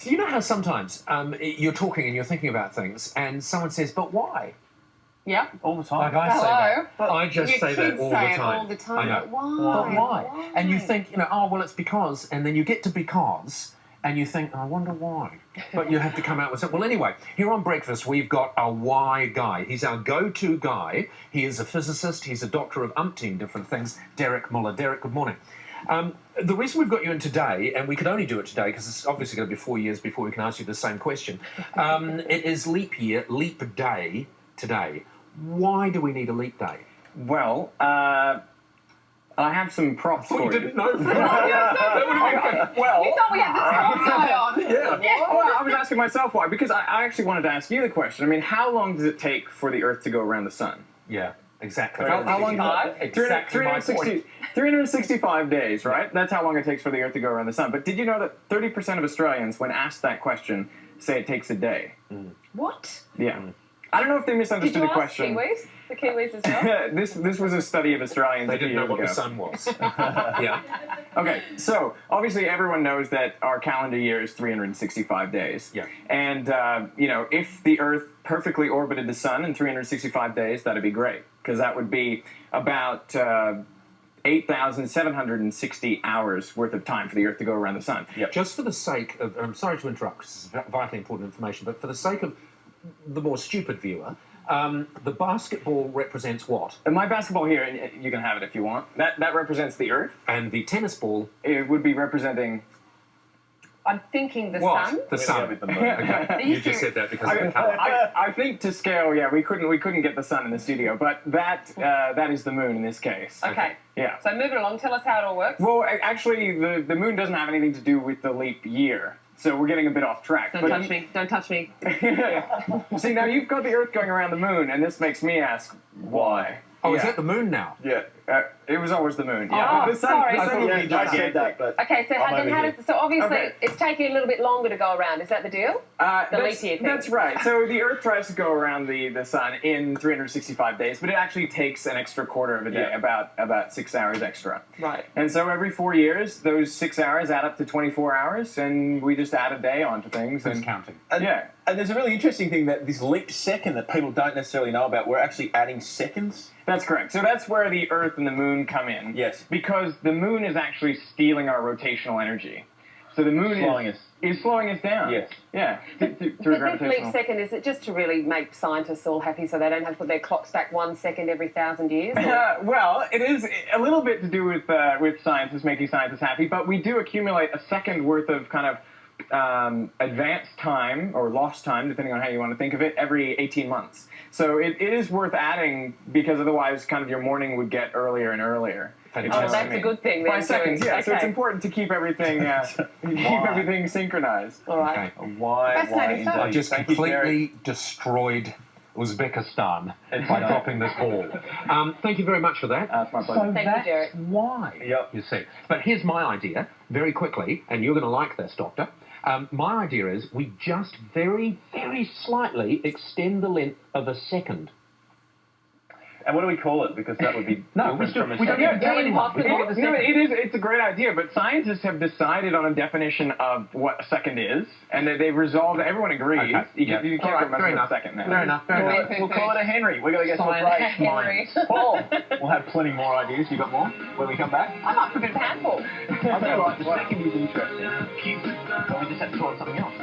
So you know how sometimes you're talking and you're thinking about things and someone says, but why? Yeah. All the time. Like I say that. But I just say that all the time. All the time. I know. But why? But why? And you think, you know, oh, well, it's because, and then you get to because, and you think, I wonder why. But you have to come out with something. Well, anyway, here on Breakfast, we've got a why guy. He's our go-to guy. He is a physicist. He's a doctor of umpteen different things. Derek Muller. Derek, good morning. The reason we've got you in today, and we could only do it today because it's obviously going to be 4 years before we can ask you the same question, it is leap year, leap day today. Why do we need a leap day? Well, I have some props for you. You didn't know. Well, You thought we had the same guy on. Yeah. well, I was asking myself why, because I actually wanted to ask you the question. I mean, how long does it take for the Earth to go around the sun? Yeah, exactly. How long? Exactly my point. 365 days, right? That's how long it takes for the Earth to go around the sun. But did you know that 30% of Australians, when asked that question, say it takes a day? What? Yeah. I don't know if they misunderstood the question. Did you ask Kiwis? The Kiwis as well? This was a study of Australians. They didn't know what ago. the sun was. Yeah. Okay, so obviously everyone knows that our calendar year is 365 days. Yeah. And, you know, if the Earth perfectly orbited the sun in 365 days, that'd be great, because that would be about 8,760 hours worth of time for the Earth to go around the sun. Yep. Just for the sake of, I'm sorry to interrupt, because it's vitally important information, but for the sake of the more stupid viewer, the basketball represents what? And my basketball here, you can have it if you want, that represents the Earth. And the tennis ball... It would be representing... I'm thinking the what? sun. The sun. Okay. You just said that because of the colour. I think to scale, yeah, we couldn't get the sun in the studio, but that is the moon in this case. Okay. Yeah. So moving along, tell us how it all works. Well, actually, the moon doesn't have anything to do with the leap year, so we're getting a bit off track. Don't touch me. Don't touch me. See, now you've got the Earth going around the moon, and this makes me ask, why? Oh, is that the moon now? Yeah. It was always the moon. Yeah. Oh, the sun, sorry. The sun I would be thought gigantic. that, but Okay, so so obviously Okay. it's taking a little bit longer to go around. Is that the deal? The leap year thing. That's right. So the Earth tries to go around the sun in 365 days, but it actually takes an extra quarter of a day, about 6 hours extra. Right. And so every 4 years, those 6 hours add up to 24 hours, and we just add a day onto things. Who's And counting? yeah. And there's a really interesting thing that this leap second that people don't necessarily know about, we're actually adding seconds. That's correct. So that's where the Earth and the Moon come in. Yes. Because the Moon is actually stealing our rotational energy. So the Moon is slowing us down. Yes. Yeah. Through The big gravitational. leap second, is it just to really make scientists all happy so they don't have to put their clocks back 1 second every 1,000 years? Or? Well, it is a little bit to do with scientists, making scientists happy, but we do accumulate a second worth of kind of advanced time, or lost time, depending on how you want to think of it, every 18 months. So it is worth adding, because otherwise kind of your morning would get earlier and earlier. Oh, that's a good thing then. By seconds, yeah. Okay. So it's important to keep everything synchronized. All right. Okay. Why Fascinating stuff. I just Thank you, Derek. completely destroyed Uzbekistan by dropping this ball. Thank you very much for that. That's my pleasure. Thank you, Derek. Why? Yep. You see. But here's my idea, very quickly, and you're going to like this, Doctor. My idea is we just very, very slightly extend the length of a second. And what do we call it? Because that would be No, we different from a don't second. even tell anyone. We call it the No, second. it's a great idea, but scientists have decided on a definition of what a second is, and they've resolved. Everyone agrees. Okay. You Yeah. can't All right, remember fair a enough. second now. Fair enough. Fair enough. We'll call it a Henry. We're going to get some Science. great Henry. minds. Paul, we'll have plenty more ideas. You got more when we come back? I'm up for a bit of handball. I feel like the second is interesting. But we just have to call it something else.